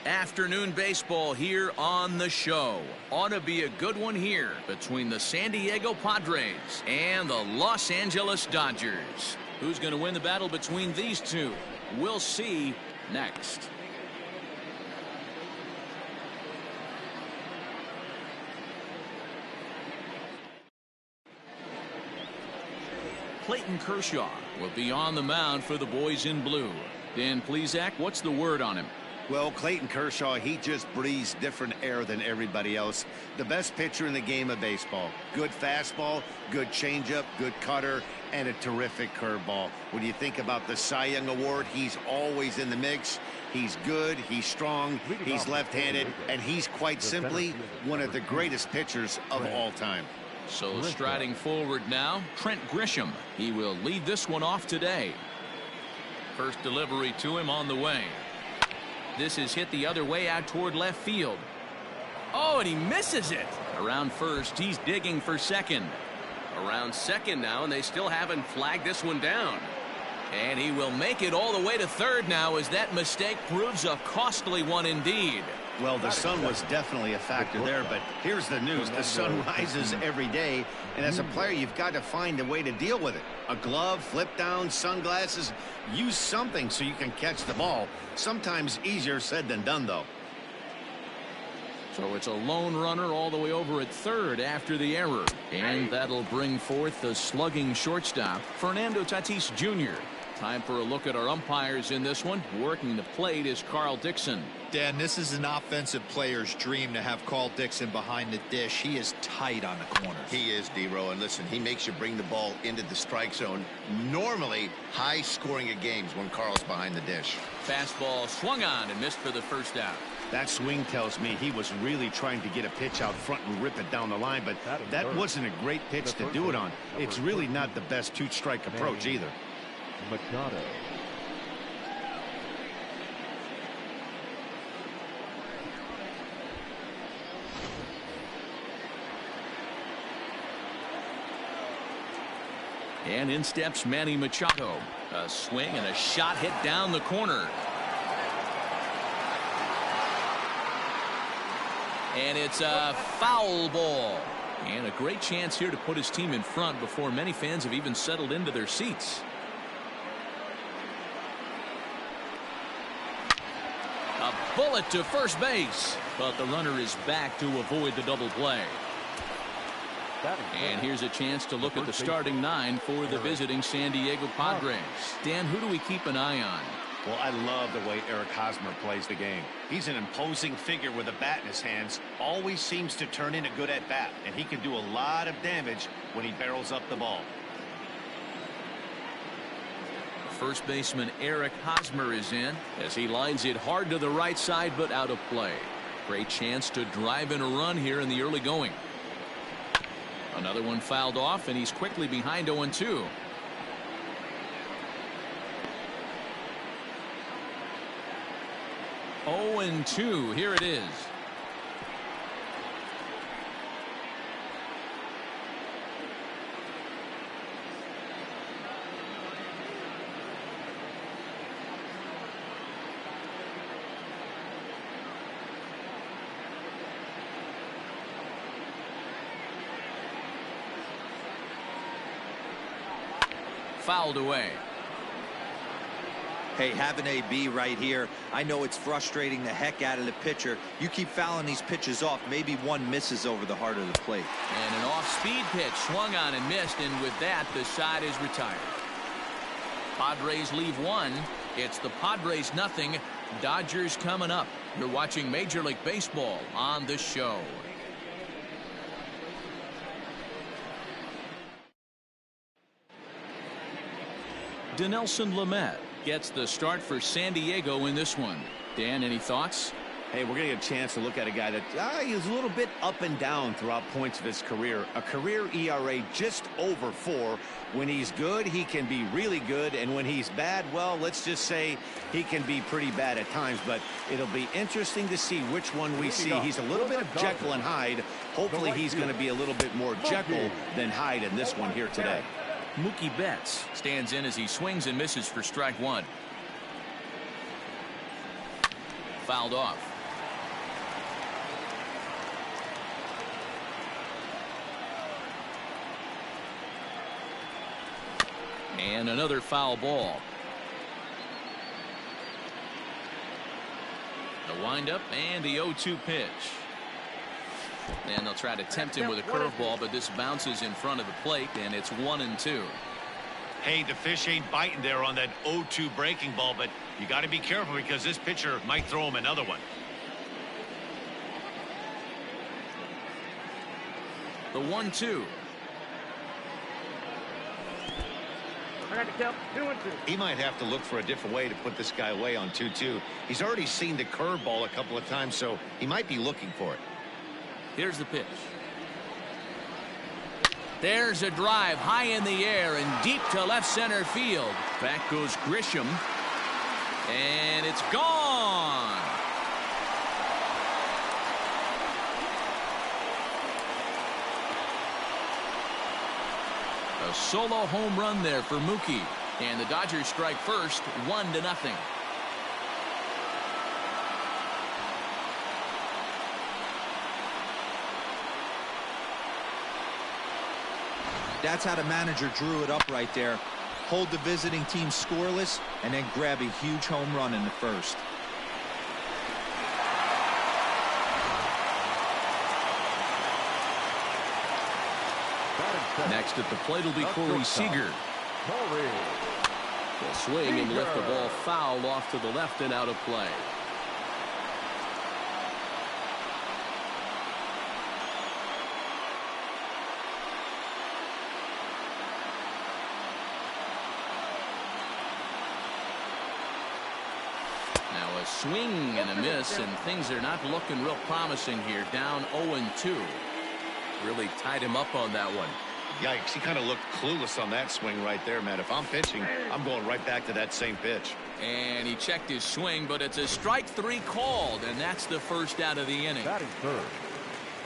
Afternoon baseball here on the show. Ought to be a good one here between the San Diego Padres and the Los Angeles Dodgers. Who's going to win the battle between these two? We'll see next. Clayton Kershaw will be on the mound for the boys in blue. Dan Plesac, what's the word on him? Well, Clayton Kershaw, he just breathes different air than everybody else. The best pitcher in the game of baseball. Good fastball, good changeup, good cutter, and a terrific curveball. When you think about the Cy Young Award, he's always in the mix. He's good, he's strong, he's left-handed, and he's quite simply one of the greatest pitchers of all time. So striding forward now, Trent Grisham. He will lead this one off today. First delivery to him on the way. This is hit the other way out toward left field. Oh, and he misses it. Around first, he's digging for second. Around second now, and they still haven't flagged this one down. And he will make it all the way to third now as that mistake proves a costly one indeed. Well, the sun was definitely a factor there, but here's the news. The sun rises every day, and as a player, you've got to find a way to deal with it. A glove, flip down, sunglasses, use something so you can catch the ball. Sometimes easier said than done, though. So it's a lone runner all the way over at third after the error. And that'll bring forth the slugging shortstop, Fernando Tatis Jr. Time for a look at our umpires in this one. Working the plate is Carl Dixon. Dan, this is an offensive player's dream to have Carl Dixon behind the dish. He is tight on the corners. He is, D-Row, and listen, he makes you bring the ball into the strike zone. Normally, high scoring of games when Carl's behind the dish. Fastball swung on and missed for the first out. That swing tells me he was really trying to get a pitch out front and rip it down the line, but that wasn't a great pitch to do it on. It's really not the best two-strike approach either. Machado. And in steps Manny Machado. A swing and a shot hit down the corner. And it's a foul ball. And a great chance here to put his team in front before many fans have even settled into their seats. A bullet to first base. But the runner is back to avoid the double play. And here's a chance to look at the starting nine for the visiting San Diego Padres. Dan, who do we keep an eye on? Well, I love the way Eric Hosmer plays the game. He's an imposing figure with a bat in his hands. Always seems to turn in a good at-bat, and he can do a lot of damage when he barrels up the ball. First baseman Eric Hosmer is in as he lines it hard to the right side, but out of play. Great chance to drive in a run here in the early going. Another one fouled off, and he's quickly behind 0-2. Oh, 0-2. Here it is. Fouled away. Hey, have an AB right here. I know it's frustrating the heck out of the pitcher. You keep fouling these pitches off. Maybe one misses over the heart of the plate. And an off-speed pitch swung on and missed, and with that, the side is retired. Padres leave one. It's the Padres nothing. Dodgers coming up. You're watching Major League Baseball on the show. Dinelson Lamet gets the start for San Diego in this one. Dan, any thoughts? Hey, we're going to get a chance to look at a guy that he's a little bit up and down throughout points of his career. A career ERA just over 4. When he's good, he can be really good. And when he's bad, well, let's just say he can be pretty bad at times. But it'll be interesting to see which one we see. He's a little bit of Jekyll and Hyde. Hopefully he's going to be a little bit more Jekyll than Hyde in this one here today. Mookie Betts stands in as he swings and misses for strike one. Fouled off. And another foul ball. The windup and the 0-2 pitch. And they'll try to tempt him with a curveball, but this bounces in front of the plate, and it's 1-2. Hey, the fish ain't biting there on that 0-2 breaking ball, but you got to be careful because this pitcher might throw him another one. The 1-2. He might have to look for a different way to put this guy away on 2-2. He's already seen the curveball a couple of times, so he might be looking for it. Here's the pitch. There's a drive high in the air and deep to left center field. Back goes Grisham. And it's gone. A solo home run there for Mookie. And the Dodgers strike first, 1-0. That's how the manager drew it up right there. Hold the visiting team scoreless and then grab a huge home run in the first. Next at the plate will be Corey Seager. Will swing and lift the ball foul off to the left and out of play. Now a swing and a miss, and things are not looking real promising here. Down 0-2. Really tied him up on that one. Yikes, he kind of looked clueless on that swing right there, man. If I'm pitching, I'm going right back to that same pitch. And he checked his swing, but it's a strike 3 called, and that's the first out of the inning. Batting third,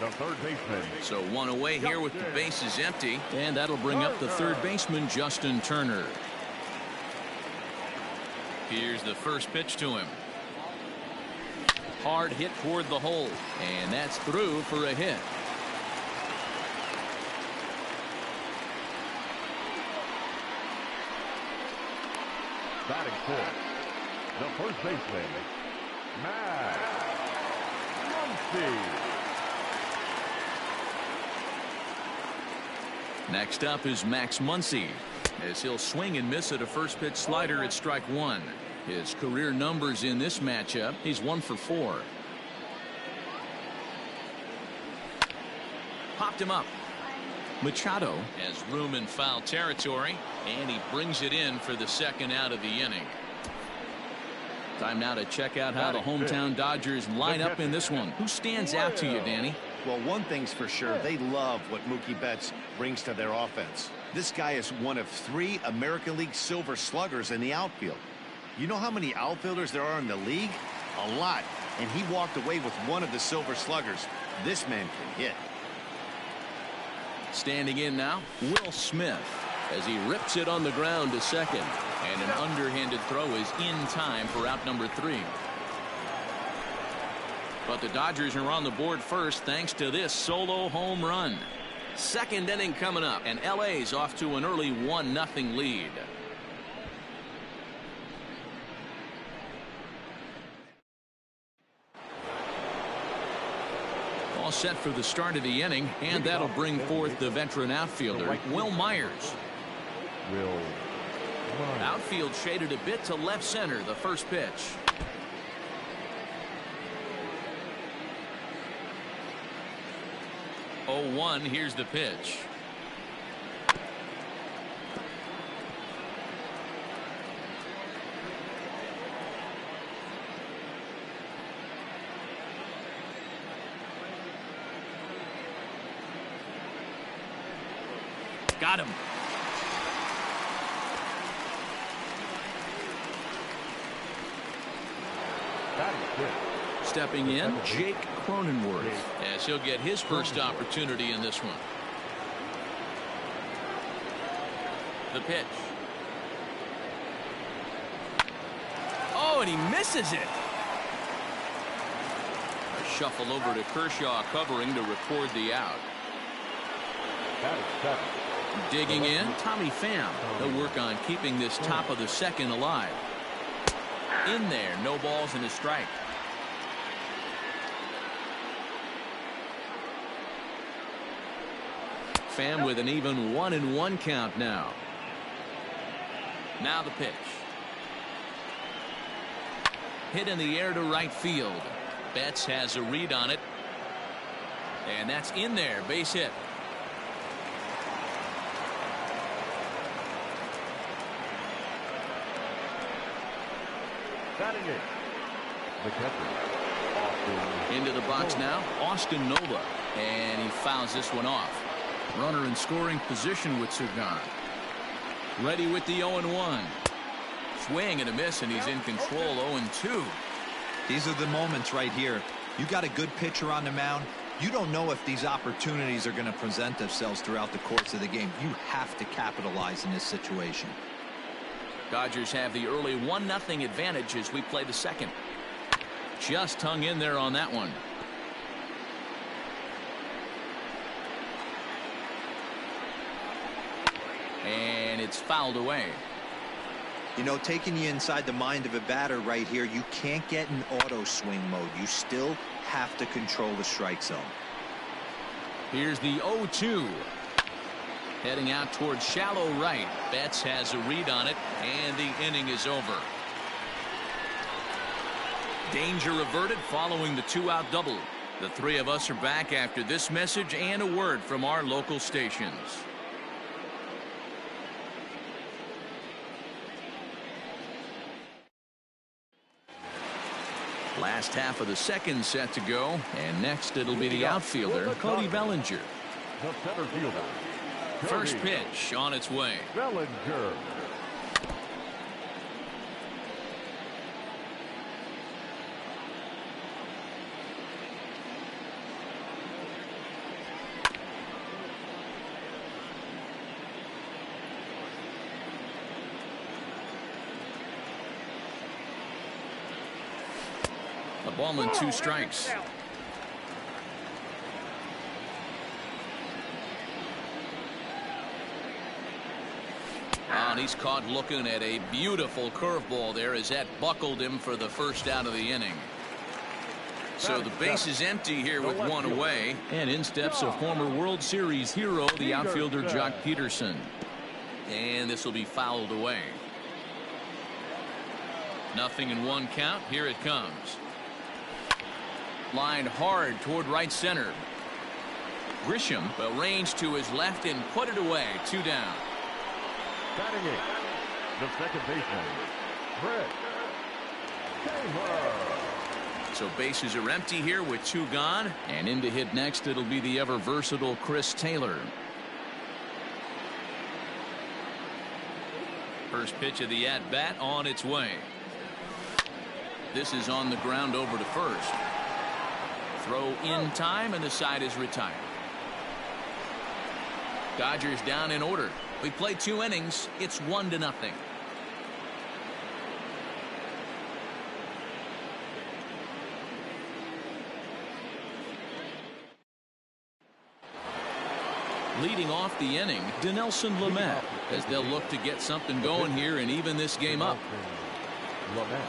the third baseman. So one away here with the bases empty, and that'll bring up the third baseman, Justin Turner. Here's the first pitch to him. Hard hit toward the hole, and that's through for a hit. Batting fourth, the first baseman, Manny Machado. Next up is Max Muncie, as he'll swing and miss at a first pitch slider at strike 1. His career numbers in this matchup, he's 1 for 4. Popped him up. Machado has room in foul territory, and he brings it in for the second out of the inning. Time now to check out how the hometown Dodgers line up in this one. Who stands out to you, Danny? Well, one thing's for sure, they love what Mookie Betts brings to their offense. This guy is one of 3 American League Silver Sluggers in the outfield. You know how many outfielders there are in the league? A lot. And he walked away with one of the Silver Sluggers. This man can hit. Standing in now, Will Smith, as he rips it on the ground to second. And an underhanded throw is in time for out number 3. But the Dodgers are on the board first thanks to this solo home run. Second inning coming up, and LA's off to an early 1-0 lead. All set for the start of the inning, and that'll bring forth the veteran outfielder, Will Myers. Outfield shaded a bit to left center, the first pitch. Oh, 1, here's the pitch. Got him. Stepping in, Jake Cronenworth, as he'll get his first opportunity in this one. The pitch. Oh, and he misses it. A shuffle over to Kershaw covering to record the out. Digging in, Tommy Pham. They'll work on keeping this top of the second alive. In there, no balls and a strike. Pham with an even 1-1 count now. Now the pitch. Hit in the air to right field. Betts has a read on it. And that's in there. Base hit. Batting it, the catcher, Into the box now, Austin Nova. And he fouls this one off. Runner in scoring position with Sugan. Ready with the 0-1. Swing and a miss, and he's in control. 0-2. These are the moments right here. You got a good pitcher on the mound. You don't know if these opportunities are going to present themselves throughout the course of the game. You have to capitalize in this situation. Dodgers have the early 1-0 advantage as we play the second. Just hung in there on that one. And it's fouled away. You know, taking you inside the mind of a batter right here, you can't get in auto swing mode. You still have to control the strike zone. Here's the 0-2. Heading out towards shallow right. Betts has a read on it, and the inning is over. Danger averted following the 2-out double. The three of us are back after this message and a word from our local stations. Last half of the second set to go, and next it'll be the outfielder, Cody Bellinger. the center fielder. First Cody pitch on its way. Bellinger. A ball and 2 strikes. And he's caught looking at a beautiful curveball there as that buckled him for the first out of the inning. So the base is empty here with one away, and in steps a former World Series hero, the outfielder Jock Peterson. And this will be fouled away. 0-1 count. Here it comes. Lined hard toward right center. Grisham will range to his left and put it away. 2 down. Batting it, the second baseman, Trent Grisham. So bases are empty here with 2 gone, and in to hit next it'll be the ever versatile Chris Taylor. First pitch of the at bat on its way. This is on the ground over to first. Throw in time, and the side is retired. Dodgers down in order. We played 2 innings. It's 1-0. Leading off the inning, Dinelson Lamet, as they'll look to get something going here and even this game up. Lamet.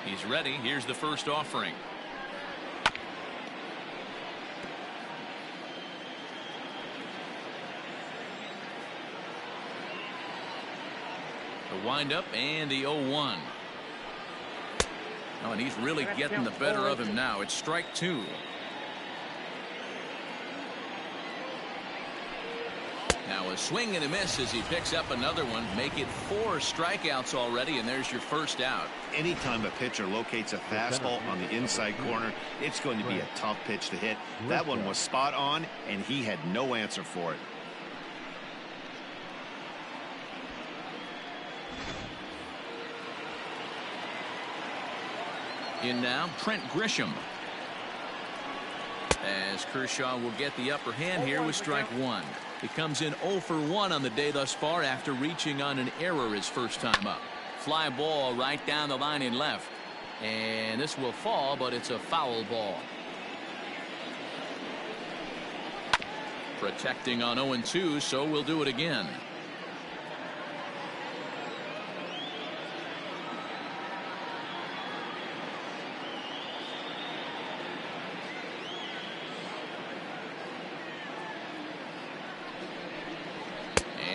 He's ready. Here's the first offering. The windup and the 0-1. Oh, and he's really getting the better of him now. It's strike 2. Now a swing and a miss as he picks up another one. Make it 4 strikeouts already, and there's your first out. Anytime a pitcher locates a fastball on the inside corner, it's going to be a tough pitch to hit. That one was spot on, and he had no answer for it. In now, Trent Grisham. as Kershaw will get the upper hand here with strike one. He comes in 0 for 1 on the day thus far after reaching on an error his first time up. Fly ball right down the line in left. And this will fall, but it's a foul ball. Protecting on 0-2, so we'll do it again.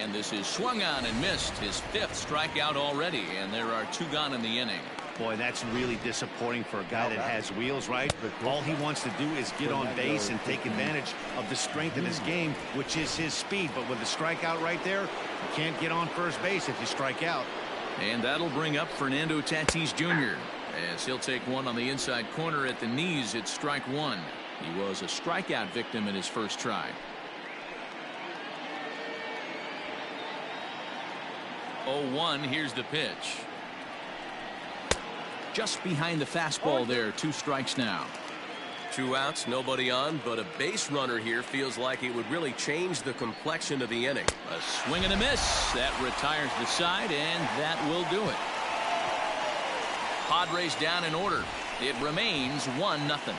And this is swung on and missed. His 5th strikeout already, and there are 2 gone in the inning. Boy, that's really disappointing for a guy that has wheels, right? All he wants to do is get on base and take advantage of the strength of his game, which is his speed. But with the strikeout right there, you can't get on first base if you strike out. And that'll bring up Fernando Tatis Jr. as he'll take one on the inside corner at the knees. It's strike one. He was a strikeout victim in his first try. 0-1. Here's the pitch. Just behind the fastball there. 2 strikes now. 2 outs, nobody on, but a base runner here feels like it would really change the complexion of the inning. A swing and a miss. That retires the side, and that will do it. Padres down in order. It remains 1-0.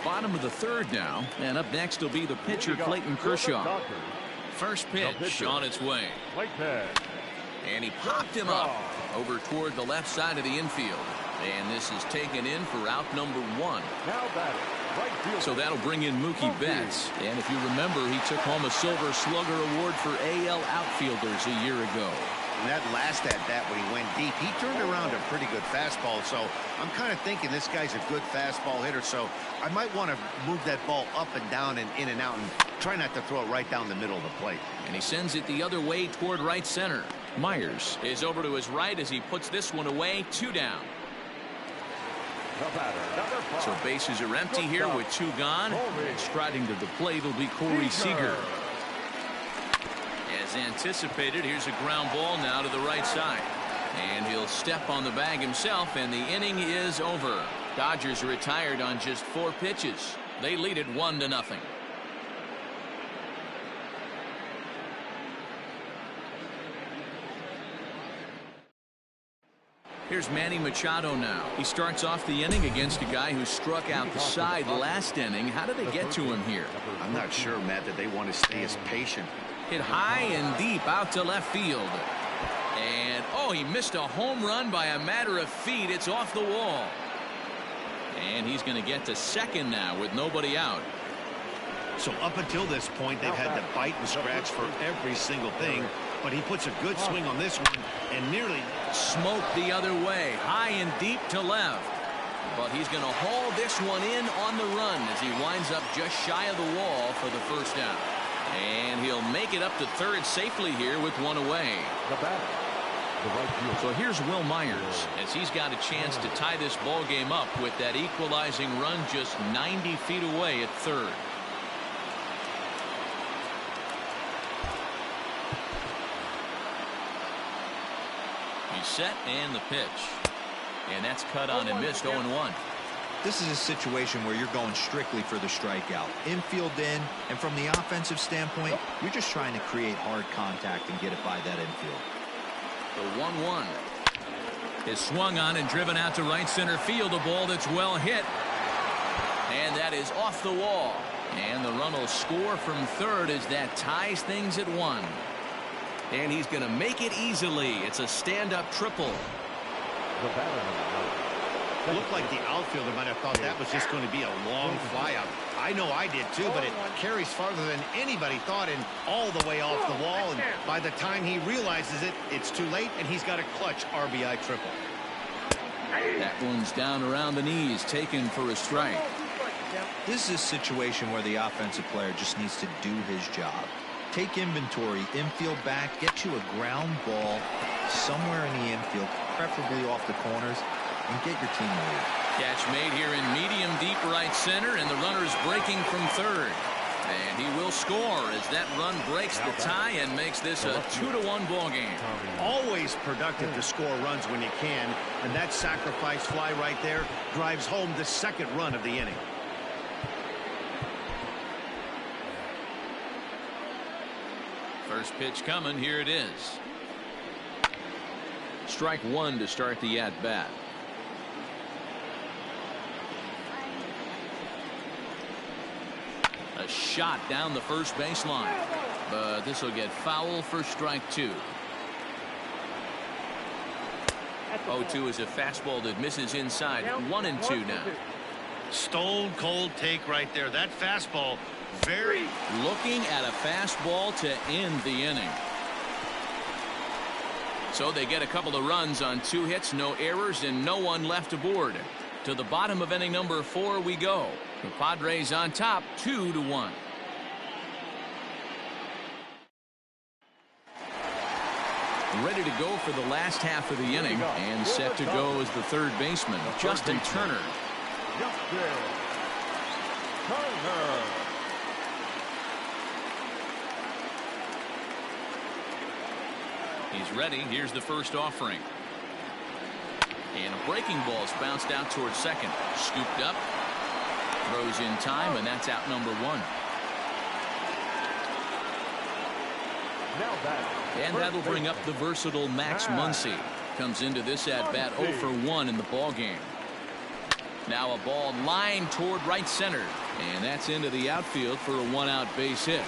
Bottom of the 3rd now, and up next will be the pitcher Clayton Kershaw. First pitch on its way, and he popped him up over toward the left side of the infield, and this is taken in for out number 1. So that'll bring in Mookie Betts, and if you remember, he took home a Silver Slugger Award for AL outfielders a year ago. And that last at bat when he went deep, he turned around a pretty good fastball. So I'm kind of thinking this guy's a good fastball hitter. So I might want to move that ball up and down and in and out and try not to throw it right down the middle of the plate. And he sends it the other way toward right center. Myers is over to his right as he puts this one away. 2 down. So bases are empty here with 2 gone. And striding to the plate will be Corey Seager. As anticipated, here's a ground ball now to the right side. And he'll step on the bag himself, and the inning is over. Dodgers retired on just 4 pitches. They lead it 1-0. Here's Manny Machado now. He starts off the inning against a guy who struck out the side last inning. How did they get to him here? I'm not sure, Matt, that they want to stay as patient. Hit high and deep out to left field. And, oh, he missed a home run by a matter of feet. It's off the wall. And he's going to get to second now with nobody out. So up until this point, they've had to bite and scratch for every single thing. But he puts a good swing on this one and nearly smoked the other way. High and deep to left. But he's going to haul this one in on the run as he winds up just shy of the wall for the first down. And he'll make it up to third safely here with 1 away. So here's Will Myers as he's got a chance to tie this ball game up with that equalizing run just 90 feet away at third. He's set and the pitch. And that's cut on and missed. 0-1. This is a situation where you're going strictly for the strikeout. Infield in, and from the offensive standpoint, you're just trying to create hard contact and get it by that infield. The 1-1 is swung on and driven out to right center field. A ball that's well hit. And that is off the wall. And the run will score from third as that ties things at 1. And he's going to make it easily. It's a stand-up triple. It looked like the outfielder might have thought that was just going to be a long fly out. I know I did too, but it carries farther than anybody thought and all the way off the wall. And by the time he realizes it, it's too late, and he's got a clutch RBI triple. That one's down around the knees, taken for a strike. This is a situation where the offensive player just needs to do his job. Take inventory, infield back, get you a ground ball somewhere in the infield, preferably off the corners, and get your team to lead. Catch made here in medium deep right center, and the runner's breaking from third. And he will score as that run breaks the tie and makes this a 2-1 ball game. Always productive to score runs when you can, and that sacrifice fly right there drives home the second run of the inning. First pitch coming. Here it is. Strike one to start the at-bat. A shot down the first baseline, but this will get foul for strike two. 0-2 is a fastball that misses inside. 1-2 now. Stone cold take right there. That fastball very looking at a fastball to end the inning. So they get a couple of runs on 2 hits, no errors, and no one left aboard. To the bottom of inning number 4 we go. The Padres on top 2-1. Ready to go for the last half of the inning, and set to go is the third baseman, Justin Turner. He's ready. Here's the first offering. And a breaking ball's bounced out towards second. Scooped up. Throws in time, and that's out number 1. And that'll bring up the versatile Max Muncie. Comes into this at-bat 0 for 1 in the ball game. Now a ball lined toward right center. And that's into the outfield for a 1-out base hit.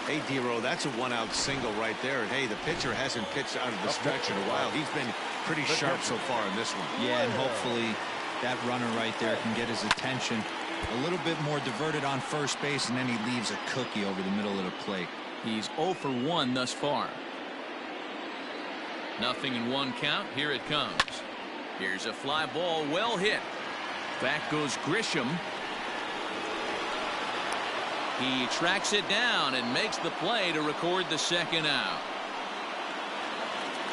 Hey, D-Row, that's a 1-out single right there. And hey, the pitcher hasn't pitched out of the stretch in a while. He's been pretty sharp so far in this one. Yeah, and hopefully that runner right there can get his attention a little bit more diverted on first base, and then he leaves a cookie over the middle of the plate. He's 0 for 1 thus far. Nothing in 1 count. Here it comes. Here's a fly ball, well hit. Back goes Grisham. He tracks it down and makes the play to record the second out.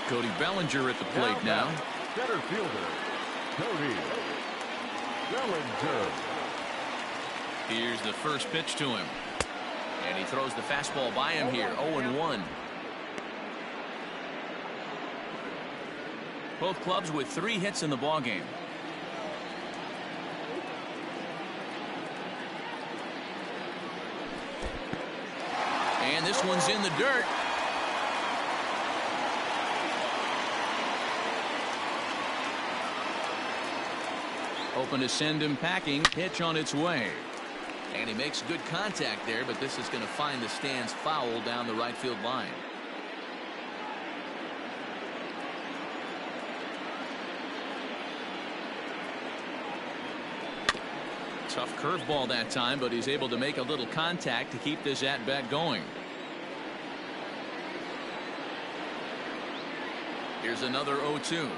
Cody Bellinger at the plate now. Center fielder, Cody Bellinger. Here's the first pitch to him. And he throws the fastball by him here. 0-1. Both clubs with 3 hits in the ball game. And this one's in the dirt. Open to send him packing. Pitch on its way. And he makes good contact there, but this is going to find the stands foul down the right field line. Tough curveball that time, but he's able to make a little contact to keep this at-bat going. Here's another 0-2.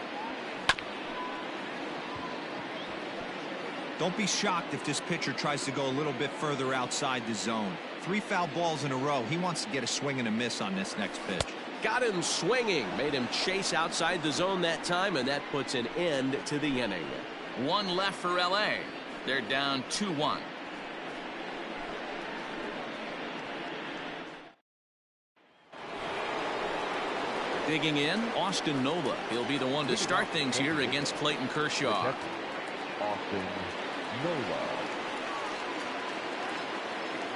Don't be shocked if this pitcher tries to go a little bit further outside the zone. 3 foul balls in a row. He wants to get a swing and a miss on this next pitch. Got him swinging. Made him chase outside the zone that time, and that puts an end to the inning. 1 left for L.A. They're down 2-1. Digging in, Austin Nola. He'll be the one to start things here against Clayton Kershaw. Austin Nola.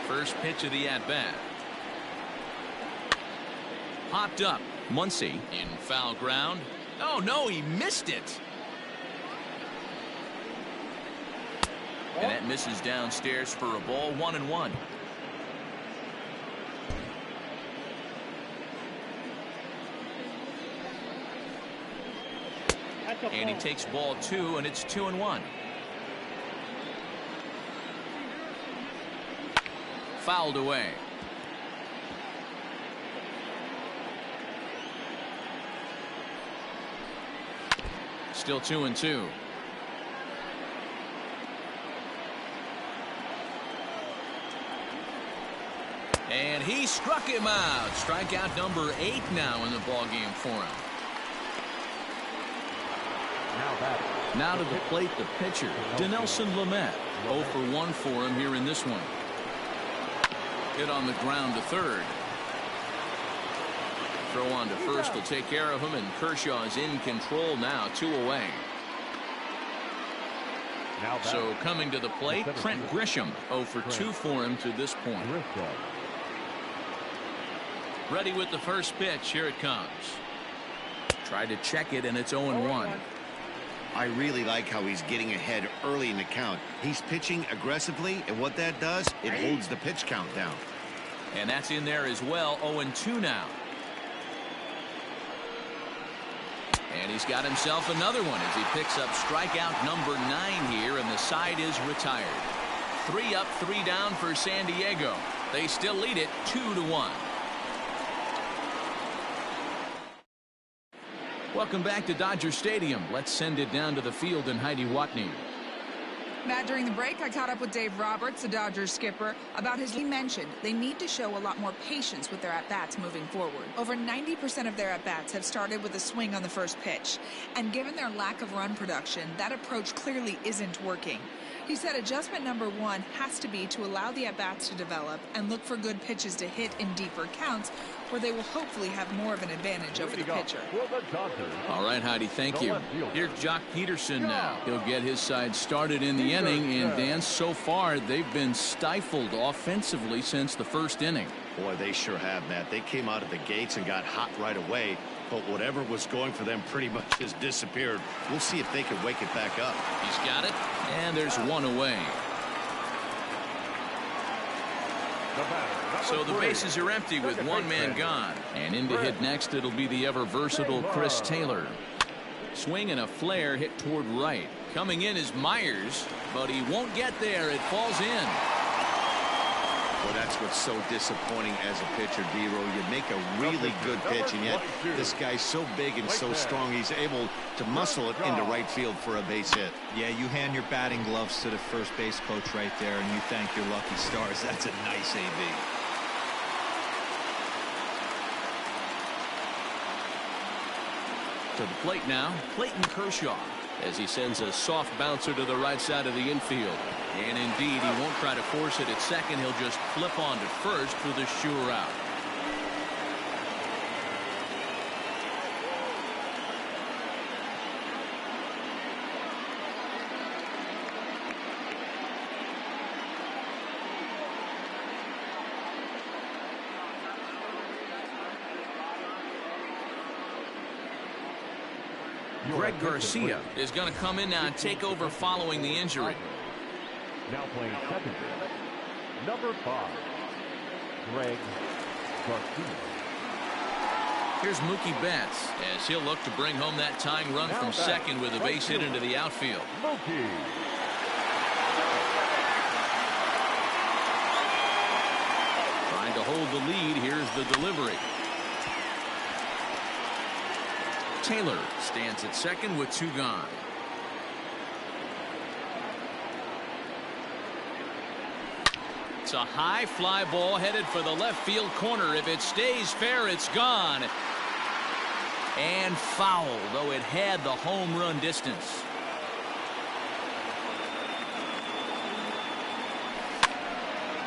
First pitch of the at-bat. Popped up. Muncie in foul ground. Oh, no, he missed it. And that misses downstairs for a ball. 1-1. And he takes ball 2, and it's 2-1. Fouled away. Still 2-2. And he struck him out. Strikeout number 8 now in the ballgame for him. Now Now to the plate, the pitcher, Dinelson Lamet. 0 for 1 for him here in this one. Hit on the ground to third. Throw on to first will take care of him, and Kershaw is in control now, 2 away. So coming to the plate, Trent Grisham. 0 for 2 for him to this point. Ready with the first pitch. Here it comes. Tried to check it, and it's 0-1. I really like how he's getting ahead early in the count. He's pitching aggressively, and what that does, it holds the pitch count down. And that's in there as well. 0-2 now. And he's got himself another one as he picks up strikeout number 9 here, and the side is retired. 3 up, 3 down for San Diego. They still lead it 2-1. Welcome back to Dodger Stadium. Let's send it down to the field and Heidi Watney. Matt, during the break, I caught up with Dave Roberts, the Dodgers skipper, about his. He mentioned they need to show a lot more patience with their at-bats moving forward. Over 90% of their at-bats have started with a swing on the first pitch. And given their lack of run production, that approach clearly isn't working. He said adjustment number 1 has to be to allow the at-bats to develop and look for good pitches to hit in deeper counts, where they will hopefully have more of an advantage over the pitcher. All right, Heidi, thank you. Here's Jock Peterson now. He'll get his side started in the inning, and Dan, so far they've been stifled offensively since the first inning. Boy, they sure have, Matt. They came out of the gates and got hot right away, but whatever was going for them pretty much has disappeared. We'll see if they can wake it back up. He's got it, and there's 1 away. So the bases are empty with 1 man gone. And in to hit next, it'll be the ever-versatile Chris Taylor. Swing and a flare hit toward right. Coming in is Myers, but he won't get there. It falls in. Well, that's what's so disappointing as a pitcher, D-Row. You make a really good pitch, and yet this guy's so big and so strong, he's able to muscle it into right field for a base hit. Yeah, you hand your batting gloves to the first base coach right there, and you thank your lucky stars. That's a nice AB. To the plate now, Clayton Kershaw, as he sends a soft bouncer to the right side of the infield. And indeed, he won't try to force it at second. He'll just flip on to first for the sure out. Greg Garcia is going to come in now and take over following the injury. Now playing second base, number 5, Greg Garcia. Here's Mookie Betts as he'll look to bring home that tying run from second with a base hit into the outfield. Mookie. Trying to hold the lead. Here's the delivery. Taylor stands at second with 2 gone. It's a high fly ball headed for the left field corner. If it stays fair, it's gone. And foul, though it had the home run distance.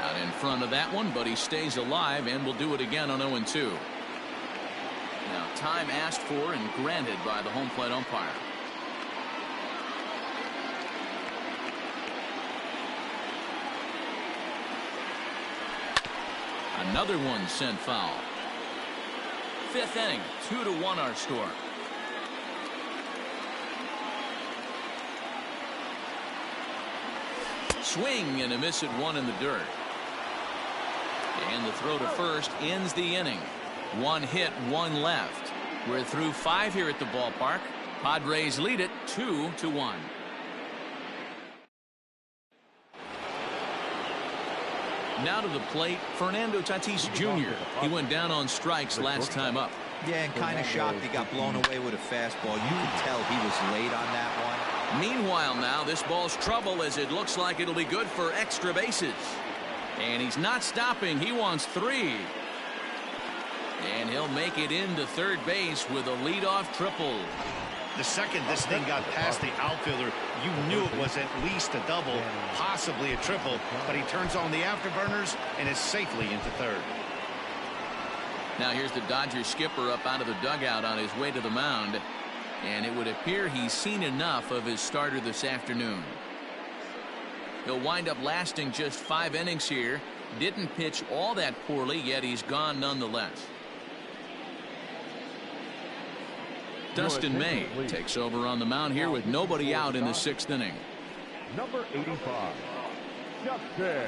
Out in front of that one, but he stays alive and will do it again on 0-2. Now, time asked for and granted by the home plate umpire. Another one sent foul. 5th inning, 2-1 our score. Swing and a miss at 1 in the dirt. And the throw to first ends the inning. 1 hit, 1 left. We're through 5 here at the ballpark. Padres lead it 2-1. Now to the plate, Fernando Tatis Jr. He went down on strikes last time up. Yeah, and kind of shocked he got blown away with a fastball. You can tell he was late on that one. Meanwhile now, this ball's trouble as it looks like it'll be good for extra bases. And he's not stopping. He wants 3. And he'll make it into third base with a leadoff triple. The second this thing got past the outfielder, you knew it was at least a double, possibly a triple, but he turns on the afterburners and is safely into third. Now here's the Dodgers skipper up out of the dugout on his way to the mound, and it would appear he's seen enough of his starter this afternoon. He'll wind up lasting just 5 innings here. Didn't pitch all that poorly, yet he's gone nonetheless. Dustin May takes over on the mound here with nobody out in the 6th inning. Number 85, Dustin May.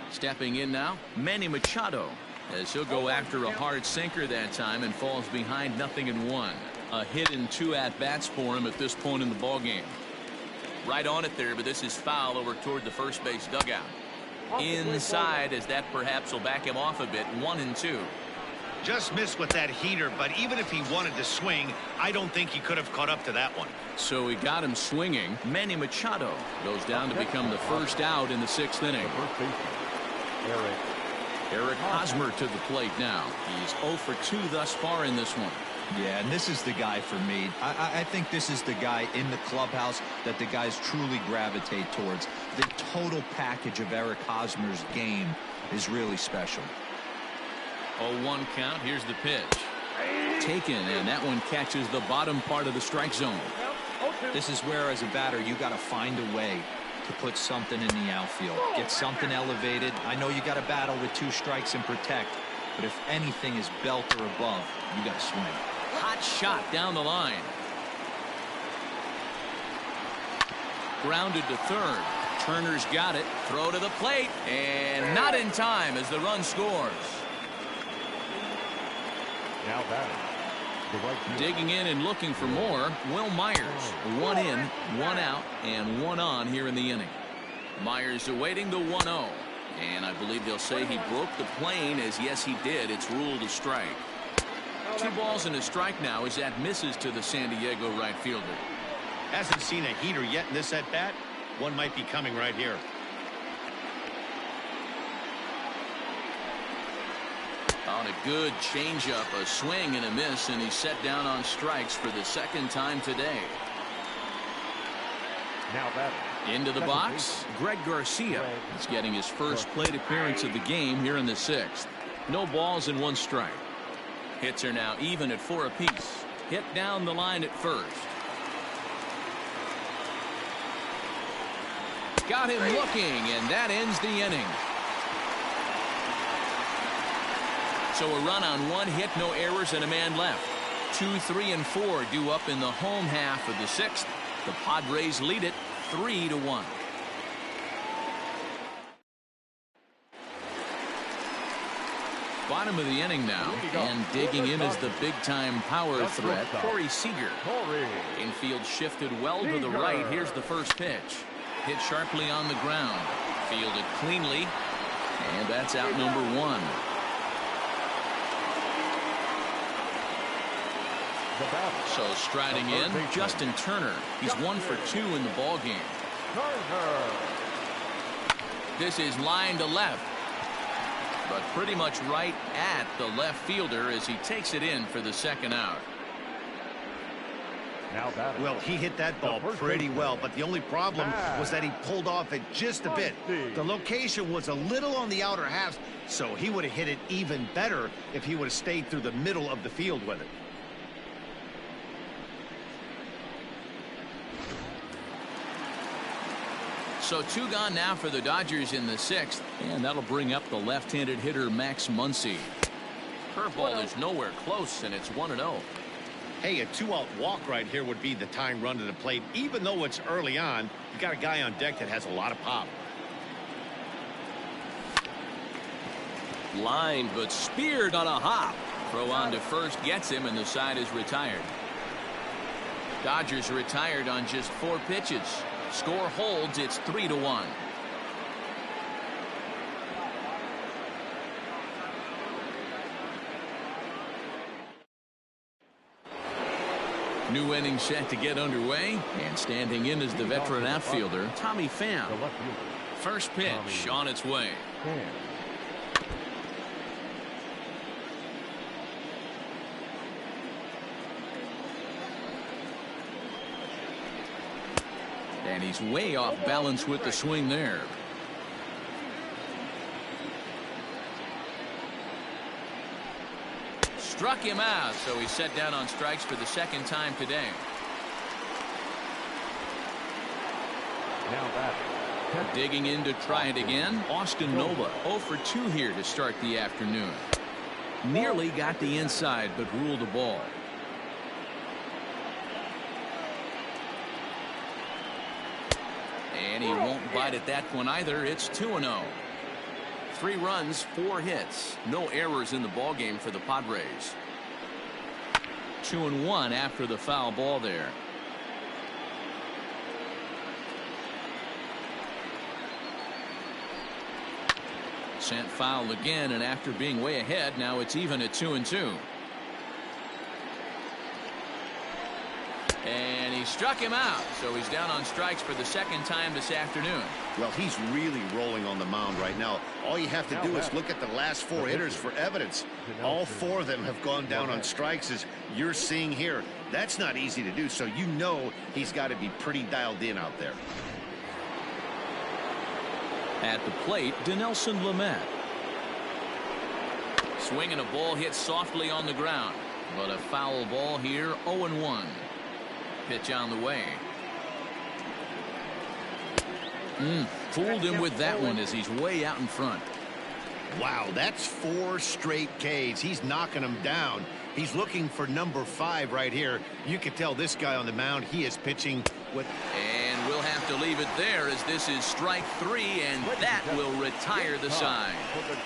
Stepping in now, Manny Machado, as he'll go after a hard sinker that time and falls behind 0-1. A hit in 2 at-bats for him at this point in the ballgame. Right on it there, but this is foul over toward the first base dugout. Inside, as that perhaps will back him off a bit. 1-2. Just missed with that heater, but even if he wanted to swing, I don't think he could have caught up to that one. So he got him swinging. Manny Machado goes down to become the first out in the 6th inning. Eric Hosmer to the plate now. He's 0 for 2 thus far in this one. Yeah, and this is the guy for me. I think this is the guy in the clubhouse that the guys truly gravitate towards. The total package of Eric Hosmer's game is really special. 0-1 count. Here's the pitch. Taken, and that one catches the bottom part of the strike zone. This is where, as a batter, you got to find a way to put something in the outfield. Get something elevated. I know you got to battle with 2 strikes and protect, but if anything is belt or above, you got to swing. Hot shot down the line. Grounded to third. Turner's got it. Throw to the plate, and not in time as the run scores. Now batting, the right field. Digging in and looking for more, Will Myers. 1 in, 1 out, and 1 on here in the inning. Myers awaiting the 1-0. And I believe they'll say he broke the plane, as yes he did. It's ruled a strike. 2 balls and a strike now as that misses to the San Diego right fielder. Hasn't seen a heater yet in this at bat. One might be coming right here. On a good changeup, a swing and a miss, and he's set down on strikes for the 2nd time today. Now batting. Into the box, Greg Garcia. He's getting his first plate appearance of the game here in the 6th. No balls and 1 strike. Hits are now even at 4 apiece. Hit down the line at first. Got him looking, and that ends the inning. So a run on 1 hit, no errors, and a man left. 2, 3, and 4 due up in the home half of the 6th. The Padres lead it 3-1. Bottom of the inning now, and digging in is the big-time power threat, Corey Seager. Infield shifted well to the right. Here's the first pitch. Hit sharply on the ground. Fielded cleanly, and that's out number 1. The batter. So striding in, Justin Turner. He's 1 for 2 in the ball game. Turner. This is line to left, but pretty much right at the left fielder as he takes it in for the second out. Now batting. Well, he hit that ball pretty well, but the only problem was that he pulled off it just a bit. The location was a little on the outer half, so he would have hit it even better if he would have stayed through the middle of the field with it. So 2 gone now for the Dodgers in the 6th, and that'll bring up the left-handed hitter Max Muncie. Curveball is nowhere close, and it's 1-0. Hey, a 2-out walk right here would be the tying run to the plate. Even though it's early on, you got a guy on deck that has a lot of pop. Lined but speared on a hop. Throw on to first gets him, and the side is retired. Dodgers retired on just 4 pitches. Score holds. It's 3-1. New inning set to get underway, and standing in is the veteran outfielder Tommy Pham. First pitch on its way. And he's way off balance with the swing there. Struck him out, so he's set down on strikes for the second time today. Now batting. Digging in to try it again, Austin Nova 0 for 2 here to start the afternoon. Nearly got the inside, but ruled the ball. And he won't bite at that one either. It's 2-0. 3 runs, 4 hits. No errors in the ball game for the Padres. 2-1 after the foul ball there. Sent foul again, and after being way ahead, now it's even at 2-2. And he struck him out, so he's down on strikes for the second time this afternoon. Well, he's really rolling on the mound right now. All you have to do is look at the last 4 hitters for evidence. All 4 of them have gone down on strikes, as you're seeing here. That's not easy to do, so you know he's got to be pretty dialed in out there. At the plate, Dinelson Lamet. Swinging a ball hit softly on the ground, but a foul ball here. 0-1. Pitch on the way. Fooled him with that one as he's way out in front. Wow, that's 4 straight Ks. He's knocking them down. He's looking for number 5 right here. You can tell this guy on the mound, he is pitching with... And we'll have to leave it there, as this is strike 3, and that will retire the side.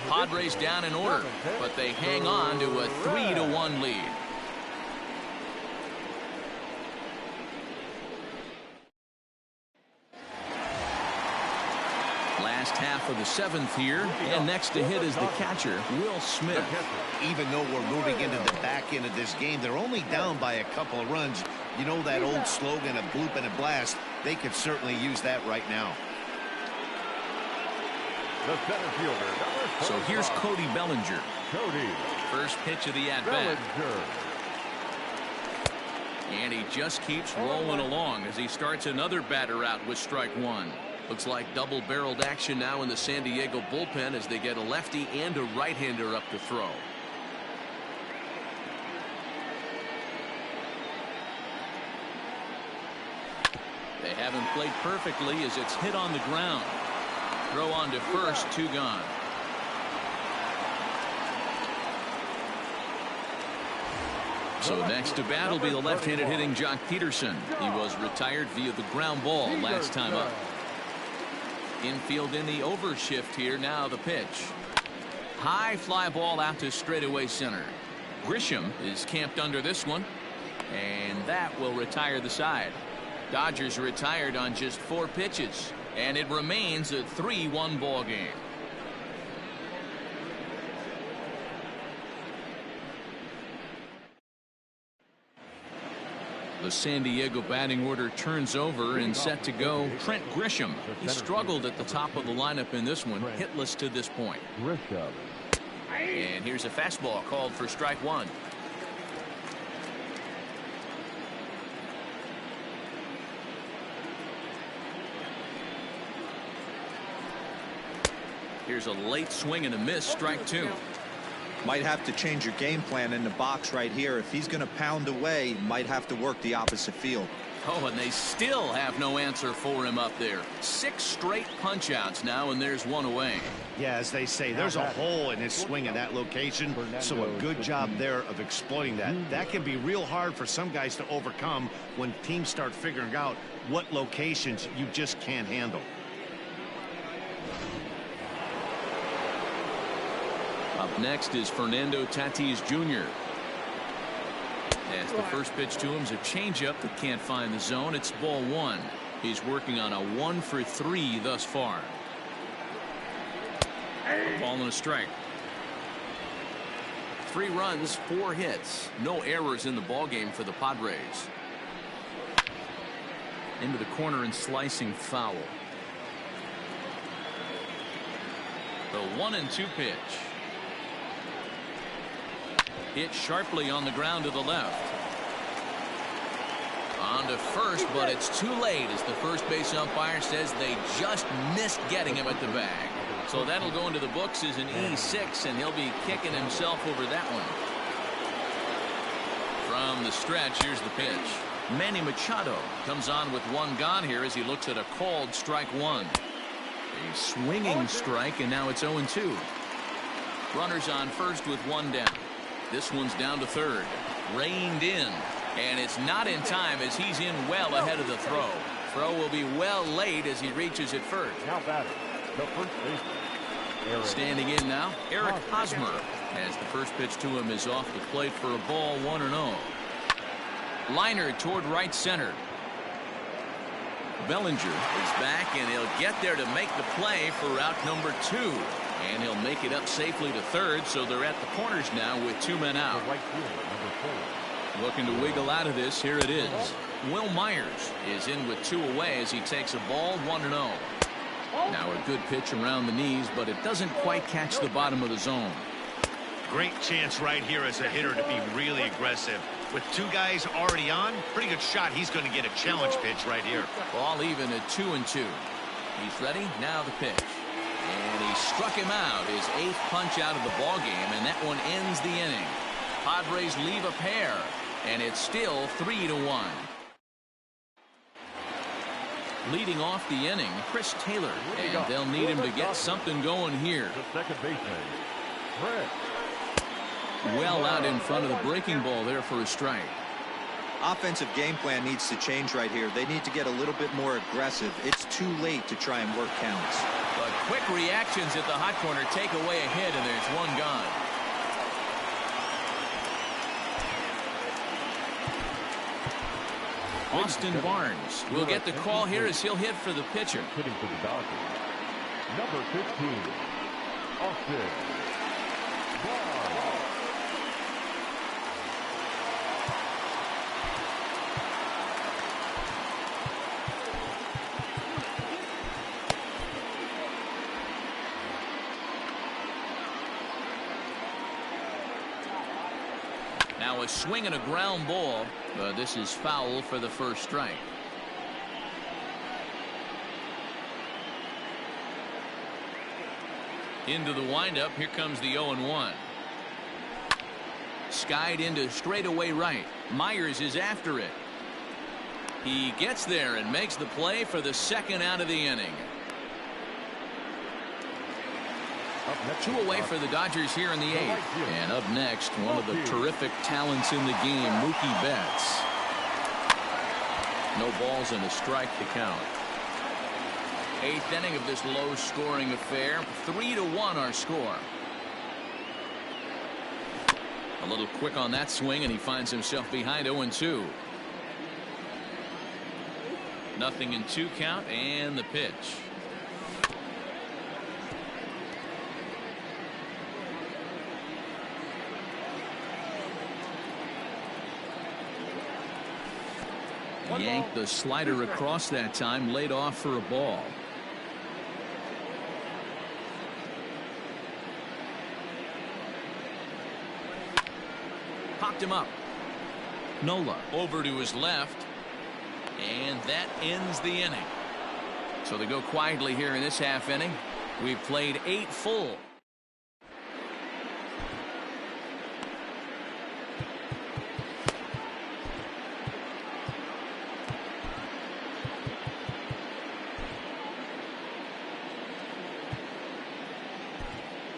Padres down in order, but they hang on to a 3-1 lead. Last half of the 7th here, and next to hit is the catcher, Will Smith. Even though we're moving into the back end of this game, they're only down by a couple of runs. You know that old slogan, a bloop and a blast? They could certainly use that right now. The center fielder. So here's Cody Bellinger. Cody. First pitch of the at-bat. Bellinger. And he just keeps rolling along as he starts another batter out with strike 1. Looks like double-barreled action now in the San Diego bullpen as they get a lefty and a right-hander up to throw. They haven't played perfectly as it's hit on the ground. Throw on to first, 2 gone. So next to bat will be the left-handed hitting Jock Peterson. He was retired via the ground ball last time up. Infield in the overshift here. Now the pitch. High fly ball out to straightaway center. Grisham is camped under this one, and that will retire the side. Dodgers retired on just 4 pitches, and it remains a 3-1 ball game. The San Diego batting order turns over and set to go. Trent Grisham. He struggled at the top of the lineup in this one, hitless to this point. Grisham. And here's a fastball called for strike one. Here's a late swing and a miss, strike two. Might have to change your game plan in the box right here. If he's going to pound away, might have to work the opposite field. Oh, and they still have no answer for him up there. 6 straight punch outs now, and there's one away. Yeah, as they say, there's a hole in his swing in that location, so a good job there of exploiting that. That can be real hard for some guys to overcome when teams start figuring out what locations you just can't handle. Up next is Fernando Tatis Jr. As the first pitch to him is a changeup that can't find the zone. It's ball one. He's working on a 1 for 3 thus far. A ball and a strike. 3 runs, 4 hits. No errors in the ball game for the Padres. Into the corner and slicing foul. The 1-2 pitch. Hit sharply on the ground to the left. On to first, but it's too late as the first base umpire says they just missed getting him at the bag. So that'll go into the books as an E6, and he'll be kicking himself over that one. From the stretch, here's the pitch. Manny Machado comes on with 1 gone here as he looks at a called strike one. A swinging strike, and now it's 0-2. Runners on first with 1 down. This one's down to third. Reined in. And it's not in time as he's in well ahead of the throw. Throw will be well late as he reaches it first. Now batting, the first baseman. Standing in now, Eric Hosmer. As the first pitch to him is off the plate for a ball 1-0. Liner toward right center. Bellinger is back, and he'll get there to make the play for route number 2. And he'll make it up safely to third, so they're at the corners now with 2 men out. Right fielder, number 4. Looking to wiggle out of this. Here it is. Will Myers is in with 2 away as he takes a ball 1-0. Now a good pitch around the knees, but it doesn't quite catch the bottom of the zone. Great chance right here as a hitter to be really aggressive. With 2 guys already on, pretty good shot. He's going to get a challenge pitch right here. Ball even at 2-2. He's ready. Now the pitch. And he struck him out, his 8th punch out of the ball game, and that one ends the inning. Padres leave a pair, and it's still 3-1. Leading off the inning, Chris Taylor, and they'll need him to get something going here. The second baseman, Trent. Well out in front of the breaking ball there for a strike. Offensive game plan needs to change right here. They need to get a little bit more aggressive. It's too late to try and work counts. But quick reactions at the hot corner take away a hit, and there's 1 gone. Austin Barnes will get the call here as he'll hit for the pitcher. Hitting for the Dodgers. Number 15, Austin Barnes. Now a swing and a ground ball, but this is foul for the first strike. Into the windup, here comes the 0-1. Skied into straightaway right. Myers is after it. He gets there and makes the play for the 2nd out of the inning. 2 away for the Dodgers here in the 8th. And up next, one of the terrific talents in the game, Mookie Betts. No balls and a strike to count. 8th inning of this low-scoring affair. 3-1 our score. A little quick on that swing, and he finds himself behind 0-2. 0-2 count, and the pitch. Yanked the slider across that time, laid off for a ball. Popped him up. Nola over to his left, and that ends the inning. So they go quietly here in this half inning. We've played 8 full.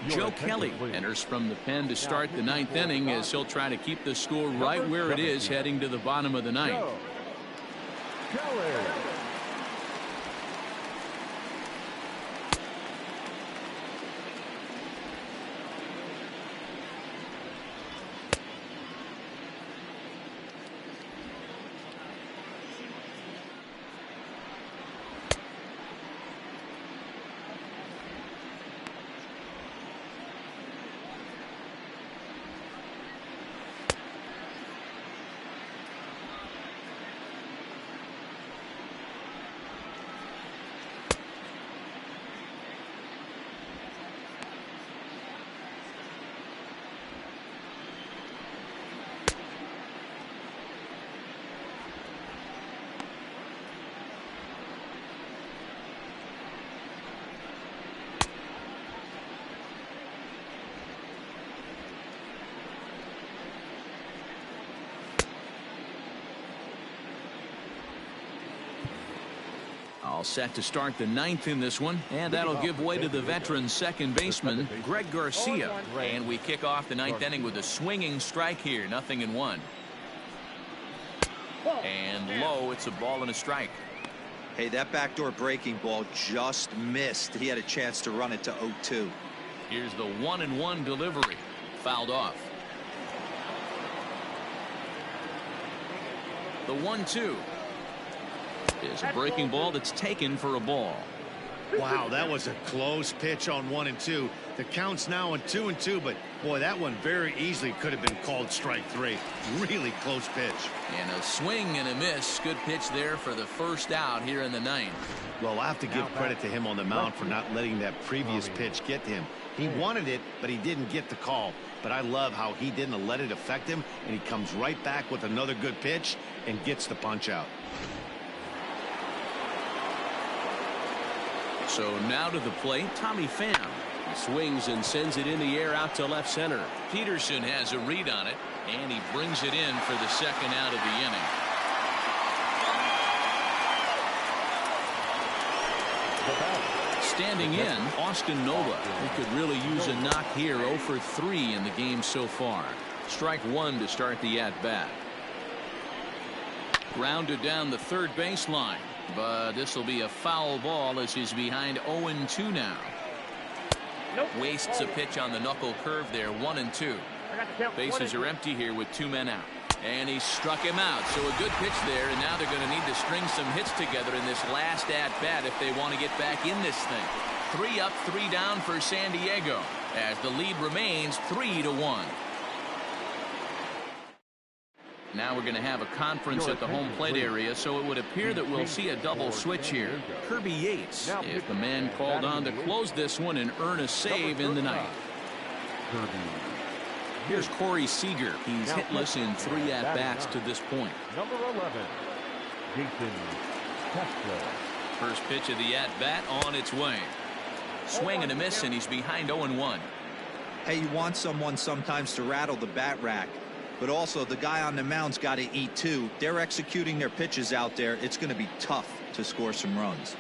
Joe Kelly enters from the pen to start the 9th inning as he'll try to keep the score right where it is heading to the bottom of the 9th. All set to start the 9th in this one, and that'll give way to the veteran second baseman Greg Garcia. And we kick off the 9th inning with a swinging strike here, 0-1. And low, it's a ball and a strike. Hey, that backdoor breaking ball just missed. He had a chance to run it to 0-2. Here's the 1-1 delivery, fouled off. The 1-2 is a breaking ball that's taken for a ball. Wow, that was a close pitch on 1 and 2. The count's now on 2 and 2, but boy, that one very easily could have been called strike 3. Really close pitch. And a swing and a miss. Good pitch there for the first out here in the 9th. Well, I have to give credit to him on the mound for not letting that previous pitch get to him. He wanted it, but he didn't get the call. But I love how he didn't let it affect him, and he comes right back with another good pitch and gets the punch out. So now to the plate, Tommy Pham. He swings and sends it in the air out to left center. Peterson has a read on it, and he brings it in for the second out of the inning. Standing in, Austin Nola. He could really use a knock here. 0 for 3 in the game so far. Strike 1 to start the at-bat. Grounded down the third baseline. But this will be a foul ball as he's behind 0-2 now. Wastes a pitch on the knuckle curve there. 1-2. Bases are empty here with 2 men out. And he struck him out. So a good pitch there. And now they're going to need to string some hits together in this last at-bat if they want to get back in this thing. 3 up, 3 down for San Diego as the lead remains 3-1. Now we're going to have a conference at the home plate area, so it would appear that we'll see a double switch here. Kirby Yates is the man called on to close this one and earn a save in the 9th. Here's Corey Seager. He's hitless in 3 at-bats to this point. Number 11, Jason Castro. First pitch of the at-bat on its way. Swing and a miss, and he's behind 0-1. Hey, you want someone sometimes to rattle the bat rack. But also, the guy on the mound's got to eat, too. They're executing their pitches out there. It's going to be tough to score some runs.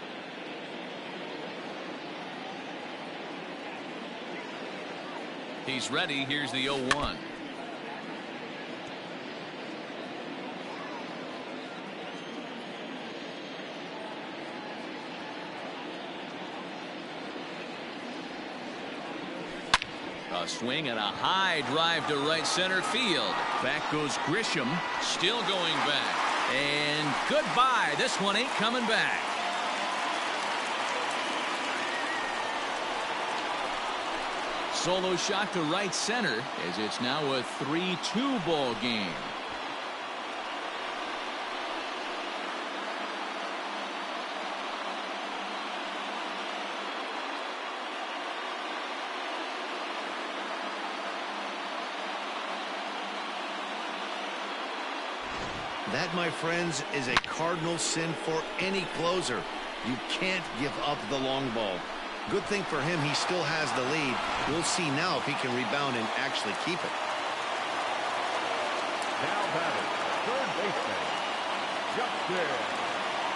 He's ready. Here's the 0-1. A swing and a high drive to right center field. Back goes Grisham, still going back. And goodbye. This one ain't coming back. Solo shot to right center as it's now a 3-2 ball game. That, my friends, is a cardinal sin for any closer. You can't give up the long ball. Good thing for him, he still has the lead. We'll see now if he can rebound and actually keep it. Now batting, third baseman, Justin.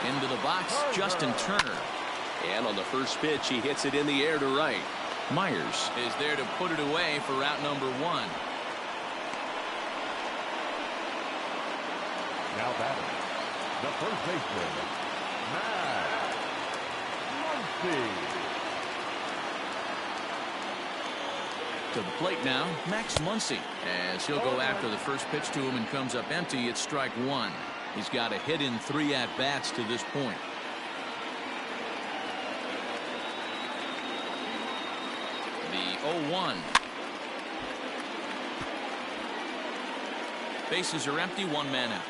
Into the box, Justin Turner. And on the first pitch, he hits it in the air to right. Myers is there to put it away for out number 1. Now batting, the first baseman, Muncie. To the plate now, Max Muncie, as he'll go after the first pitch to him and comes up empty. It's strike 1. He's got a hit in 3 at-bats to this point. The 0-1. Bases are empty, 1 man out.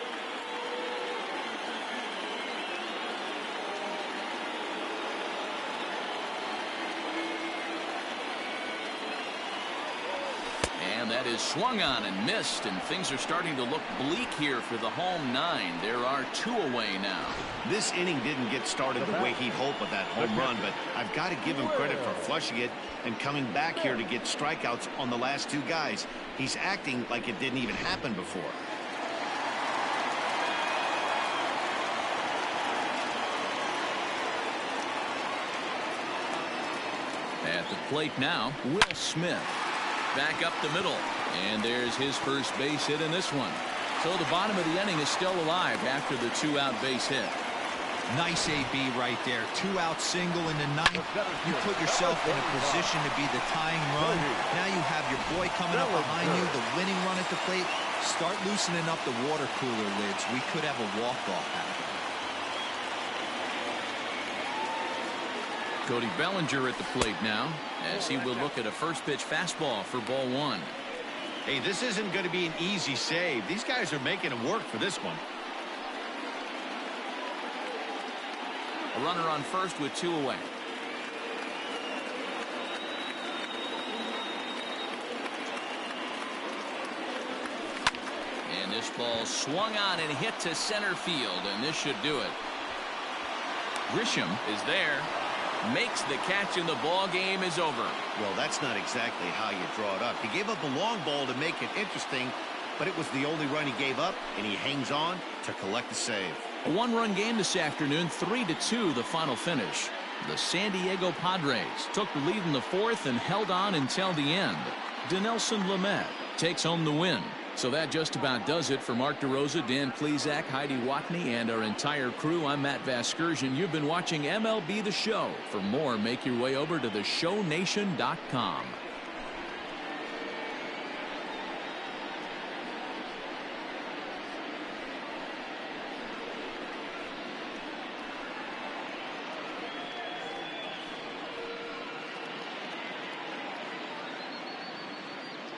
And that is swung on and missed, and things are starting to look bleak here for the home 9. There are 2 away now. This inning didn't get started the way he'd hoped with that home run, but I've got to give him credit for flushing it and coming back here to get strikeouts on the last 2 guys. He's acting like it didn't even happen before. At the plate now, Will Smith. Back up the middle, and there's his first base hit in this one. So the bottom of the inning is still alive after the 2-out base hit. Nice AB right there. 2-out single in the 9th. You put yourself in a position to be the tying run. Now you have your boy coming up behind you, the winning run at the plate. Start loosening up the water cooler lids. We could have a walk-off happen. Cody Bellinger at the plate now, as he will look at a first pitch fastball for ball 1. Hey, this isn't going to be an easy save. These guys are making him work for this one. A runner on first with 2 away. And this ball swung on and hit to center field, and this should do it. Grisham is there. Makes the catch, and the ball game is over. Well, that's not exactly how you draw it up. He gave up the long ball to make it interesting, but it was the only run he gave up, and he hangs on to collect the save. A 1-run game this afternoon, 3-2 the final finish. The San Diego Padres took the lead in the 4th and held on until the end. Dinelson Lamet takes home the win. So that just about does it for Mark DeRosa, Dan Plesac, Heidi Watney, and our entire crew. I'm Matt Vasgersian. You've been watching MLB The Show. For more, make your way over to theshownation.com.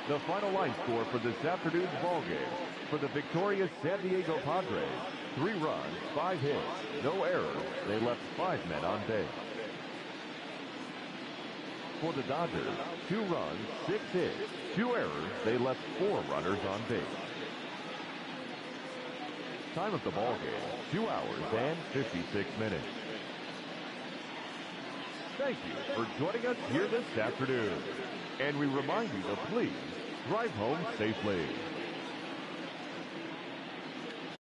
The final line score for this afternoon's ball game. For the victorious San Diego Padres, 3 runs, 5 hits, no errors. They left 5 men on base. For the Dodgers, 2 runs, 6 hits, 2 errors. They left 4 runners on base. Time of the ball game, 2 hours and 56 minutes. Thank you for joining us here this afternoon. And we remind you to please drive home safely.